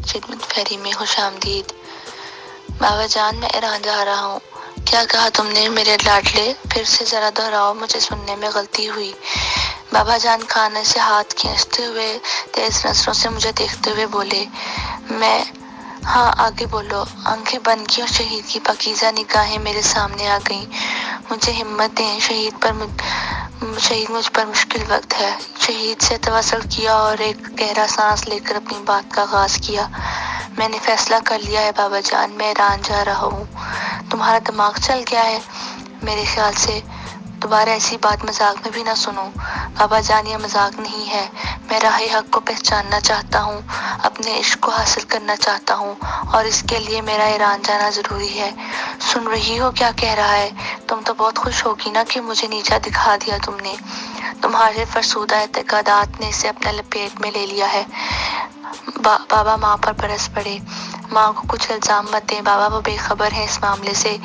خدمت فہری میں خوش آمدید۔ بابا جان، میں ایران جا رہا ہوں۔ کیا کہا تم نے میرے لاڈلے؟ پھر سے ذرا دہراؤ، مجھے سننے میں غلطی ہوئی۔ بابا جان کھانے سے ہاتھ کھینچتے ہوئے تیز نظروں سے مجھے دیکھتے ہوئے بولے۔ میں ہاں، آگے بولو۔ آنکھیں بند کی اور شہید کی پاکیزہ نگاہیں میرے سامنے آ گئیں۔ مجھے ہمت دیں، شہید مجھ پر مشکل وقت ہے۔ شہید سے توسل کیا اور ایک گہرا سانس لے کر اپنی بات کا آغاز کیا۔ میں نے فیصلہ کر لیا ہے بابا جان، میں ایران جا رہا ہوں۔ تمہارا دماغ چل گیا ہے؟ میرے خیال سے دوبارہ ایسی بات مذاق میں بھی نہ سنو۔ بابا جان، یہ مذاق نہیں ہے۔ میں راہ حق کو پہچاننا چاہتا ہوں، اپنے عشق کو حاصل کرنا چاہتا ہوں، اور اس کے لیے میرا ایران جانا ضروری ہے۔ سن رہی ہو کیا کہہ رہا ہے؟ تم تو بہت خوش ہوگی نا کہ مجھے نیچا دکھا دیا تم نے۔ تمہارے فرسودہ اعتقادات نے اسے اپنے لپیٹ میں لے لیا ہے۔ بابا ماں پر برس پڑے۔ ماں کو کچھ الزام مت دیں بابا، وہ بے خبر ہیں اس معاملے سے۔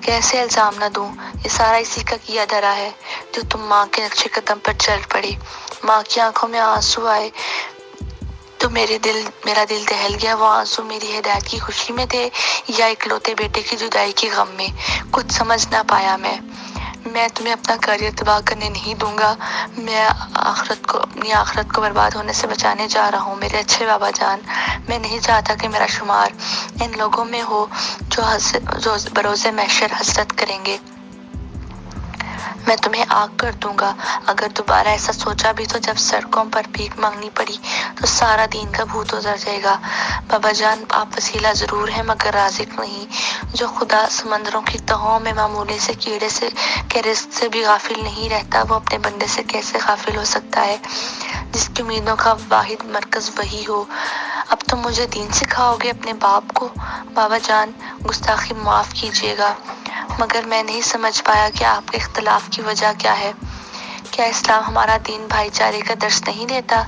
کیسے الزام نہ دوں؟ یہ سارا اسی کا کیا دھرا ہے جو تم ماں کے نقش قدم پر چل پڑے۔ ماں کی آنکھوں میں آنسو آئے تو میرا دل دہل گیا۔ وہ آنسو میری ہدایت کی خوشی میں تھے یا اکلوتے بیٹے کی جدائی کے غم میں؟ کچھ سمجھ نہ پایا میں تمہیں اپنا کریئر تباہ کرنے نہیں دوں گا۔ میں اپنی آخرت کو برباد ہونے سے بچانے جا رہا ہوں میرے اچھے بابا جان۔ میں نہیں چاہتا کہ میرا شمار ان لوگوں میں ہو جو بروز محشر حسرت کریں گے۔ میں تمہیں آگ کر دوں گا اگر دوبارہ ایسا سوچا بھی تو جب سڑکوں پر بھیک مانگنی پڑی تو سارا دین کا بھوت اتر جائے گا۔ بابا جان، آپ وسیلہ ضرور ہیں مگر رازق نہیں۔ جو خدا سمندروں کی تہوں میں معمولی سے کیڑے کے رزق سے بھی غافل نہیں رہتا، وہ اپنے بندے سے کیسے غافل ہو سکتا ہے جس کی امیدوں کا واحد مرکز وہی ہو۔ اب تم مجھے دین سکھاؤ گے اپنے باپ کو؟ بابا جان، گستاخی معاف کیجیے گا مگر میں نہیں سمجھ پایا کہ آپ کے اختلاف کی وجہ کیا ہے۔ کیا اسلام ہمارا دین بھائی چارے کا درس نہیں دیتا؟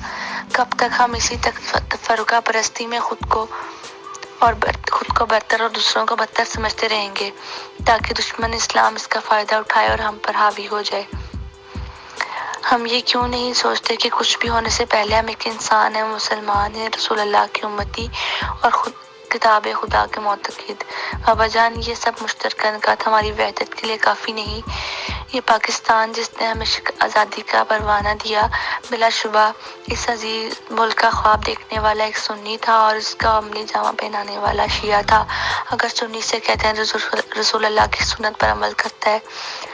کب تک ہم اسی تفرقہ پرستی میں خود کو برتر اور دوسروں کو بدتر سمجھتے رہیں گے تاکہ دشمن اسلام اس کا فائدہ اٹھائے اور ہم پر حاوی ہو جائے؟ ہم یہ کیوں نہیں سوچتے کہ کچھ بھی ہونے سے پہلے ہم ایک انسان ہیں، مسلمان ہیں، رسول اللہ کی امتی اور کتاب خدا کے معتقد؟ بابا جان، یہ سب مشترکہ نکات ہماری وحدت کے لیے کافی نہیں۔ یہ پاکستان جس نے ہمیں آزادی کا پروانہ دیا، بلا شبہ اس عزیز ملک کا خواب دیکھنے والا ایک سنی تھا اور اس کا عملی جامہ پہنانے والا شیعہ تھا۔ اگر سنی سے کہتے ہیں رسول اللہ کی سنت پر عمل کرتا ہے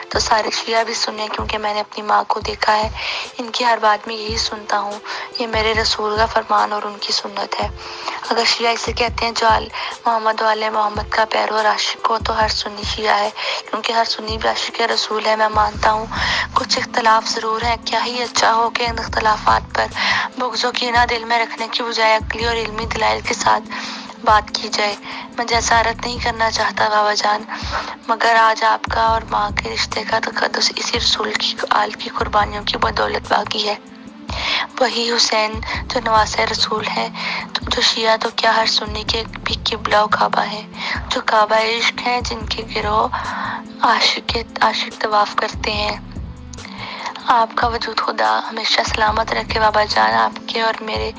تو سارے شیعہ بھی سنیں، کیونکہ میں نے اپنی ماں کو دیکھا ہے، ان کی ہر بات میں یہی سنتا ہوں، یہ میرے رسول کا فرمان اور ان کی سنت ہے۔ اگر شیعہ اسے کہتے ہیں جو محمد و آل محمد کا پیرو اور عاشق ہو تو ہر سنی شیعہ ہے، کیونکہ ہر سنی بھی عاشق رسول ہے۔ میں مانتا ہوں کچھ اختلاف ضرور ہیں، کیا ہی اچھا ہو کہ ان اختلافات پر بغض و کینہ دل میں رکھنے کی بجائے عقلی اور علمی دلائل کے ساتھ بات کی جائے۔ میں جسارت نہیں کرنا چاہتا بابا جان، مگر آج آپ کا اور ماں کے رشتے کا تقدس اسی رسول کی آل کی قربانیوں کی بدولت باقی ہے۔ وہی حسین جو نواسہ رسول ہے، جو شیعہ تو کیا ہر سنی کے بھی قبلہ و کعبہ ہے، جو کعبہ عشق ہیں، جن کے گروہ عاشق طواف کرتے ہیں۔ آپ کا وجود خدا ہمیشہ سلامت رکھے بابا جان۔ آپ کے اور میرے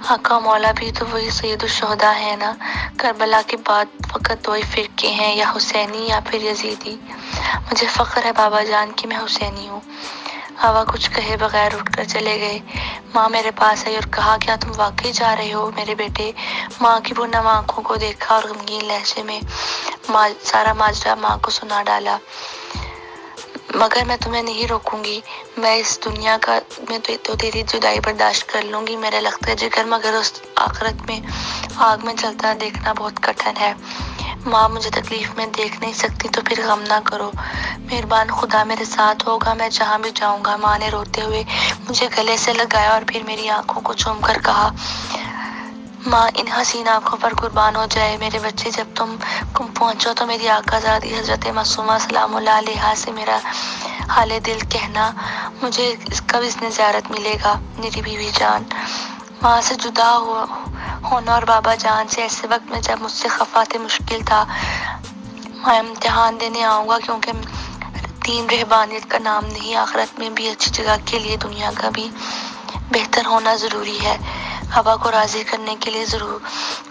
آقا و مولا بھی تو وہی سید الشہداء ہیں نا۔ کربلا کے بعد فقط دو ہی فرقے ہیں، یا حسینی یا پھر یزیدی۔ مجھے فخر ہے بابا جان کہ میں حسینی ہوں۔ بابا کچھ کہے بغیر اٹھ کر چلے گئے۔ ماں میرے پاس آئی اور کہا، کیا تم واقعی جا رہے ہو میرے بیٹے؟ ماں کی پورنم آنکھوں کو دیکھا اور غمگین لہجے میں سارا ماجرا ماں کو سنا ڈالا۔ مگر میں تمہیں نہیں روکوں گی، میں اس دنیا میں تو تیری جدائی برداشت کر لوں گی میرے لخت جگر، مگر اس آخرت میں آگ میں جلتا دیکھنا بہت کٹھن ہے۔ ماں مجھے تکلیف میں دیکھ نہیں سکتی تو پھر غم نہ کرو، مہربان خدا میرے ساتھ ہوگا، میں جہاں بھی جاؤں گا۔ ماں نے روتے ہوئے مجھے گلے سے لگایا اور پھر میری آنکھوں کو چوم کر کہا، ماں ان حسین آنکھوں پر قربان ہو جائے میرے بچے، جب تم پہنچو تو میری آقا زادی حضرت معصومہ سلام اللہ علیہا سے میرا حال دل کہنا، مجھے کب اس نے زیارت ملے گا میری بیوی جان۔ ماں سے جدا ہونا اور بابا جان سے ایسے وقت میں جب مجھ سے خفا تھے مشکل تھا۔ میں امتحان دینے آؤں گا کیونکہ دین رہبانیت کا نام نہیں، آخرت میں بھی اچھی جگہ کے لیے دنیا کا بھی بہتر ہونا ضروری ہے۔ بابا کو راضی کرنے کے لیے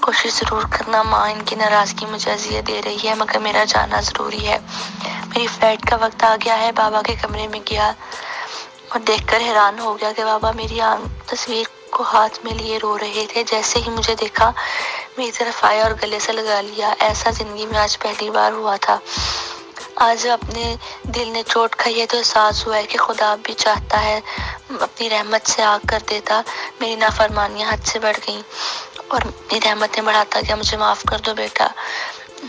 کوشش ضرور کرنا. ماں ان کی ناراضگی مجھے اذیت دے رہی ہے مگر میرا جانا ضروری ہے. میری فلائٹ کا وقت آ گیا ہے. بابا کے کمرے میں گیا اور دیکھ کر حیران ہو گیا کہ بابا میری تصویر کو ہاتھ میں لیے رو رہے تھے. جیسے ہی مجھے دیکھا میری طرف آیا اور گلے سے لگا لیا. ایسا زندگی میں آج پہلی بار ہوا تھا. آج جب اپنے دل نے چوٹ کھائی ہے تو احساس ہوا ہے کہ خدا بھی چاہتا ہے اپنی رحمت سے آگ کر دیتا. میری نافرمانیاں حد سے بڑھ گئیں اور میری رحمتیں بڑھاتا گیا. مجھے معاف کر دو بیٹا.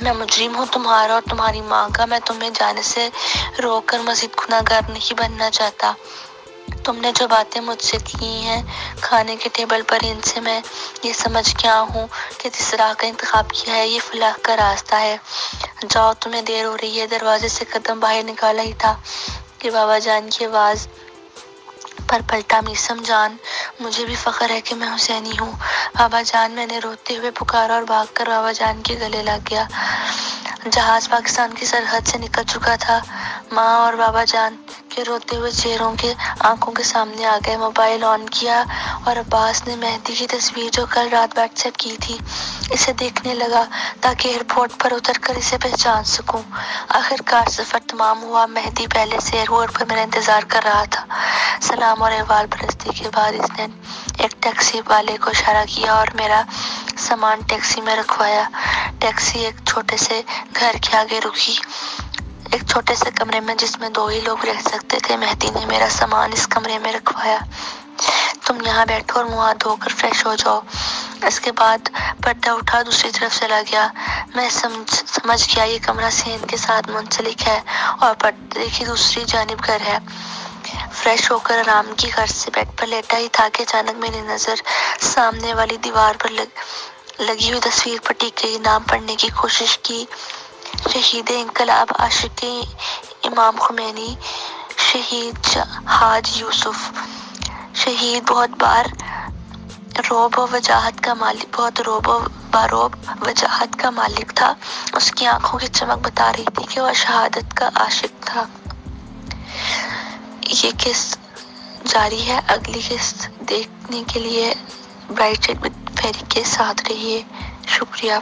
میں مجرم ہوں تمہارا اور تمہاری ماں کا. میں تمہیں جانے سے روک کر مزید گناہگار نہیں بننا چاہتا. تم نے جو باتیں مجھ سے کی ہیں کھانے کے ٹیبل پر، ان سے میں یہ سمجھ گیا ہوں کہ جس راہ کا انتخاب کیا ہے یہ فلاح کا راستہ ہے. جاؤ تمہیں دیر ہو رہی ہے. دروازے سے قدم باہر نکالا ہی تھا کہ بابا جان کی آواز پر پلٹا. میسم جان، مجھے بھی فخر ہے کہ میں حسینی ہوں. بابا جان، میں نے روتے ہوئے پکارا اور بھاگ کر بابا جان کے گلے لگ گیا. جہاز پاکستان کی سرحد سے نکل چکا تھا. ماں اور بابا جان کے روتے ہوئے چہروں کے آنکھوں کے سامنے آ گئے. موبائل آن کیا اور عباس نے مہدی کی تصویر جو کل رات واٹس ایپ کی تھی اسے دیکھنے لگا تاکہ ایئرپورٹ پر اتر کر اسے پہچان سکوں. آخر کار سفر تمام ہوا. مہدی پہلے سے ایئرپورٹ پر میرا انتظار کر رہا تھا. سلام اور احوال پرستی کے بعد اس نے ایک ٹیکسی والے کو اشارہ کیا اور میرا سامان ٹیکسی میں رکھوایا. ٹیکسی ایک چھوٹے سے گھر کے آگے رکی، ایک چھوٹے سے کمرے میں جس میں 2 ہی لوگ رہ سکتے تھے. مہدی نے میرا سامان اس کمرے میں رکھوایا. تم یہاں بیٹھو اور منہ ہاتھ دھو کر فریش ہو جاؤ. اس کے بعد پردہ اٹھا دوسری طرف چلا گیا. میں سمجھ گیا یہ کمرہ صحن کے ساتھ منسلک ہے اور پردے کی دوسری جانب گھر ہے. فریش ہو کر آرام کی غرض سے بیڈ پر لیٹا ہی تھا کہ اچانک میری نظر سامنے والی دیوار پر لگی ہوئی تصویر پر ٹک گئی. نام پڑھنے کی کوشش کی. شہید انقلاب عاشق امام خمینی، شہید حاج یوسف. شہید بہت روب و وجاہت کا مالک تھا. اس کی آنکھوں کی چمک بتا رہی تھی کہ وہ شہادت کا عاشق تھا. یہ قسط جاری ہے. اگلی قسط دیکھنے کے لیے برائٹ ریڈ فیری کے ساتھ رہیے. شکریہ.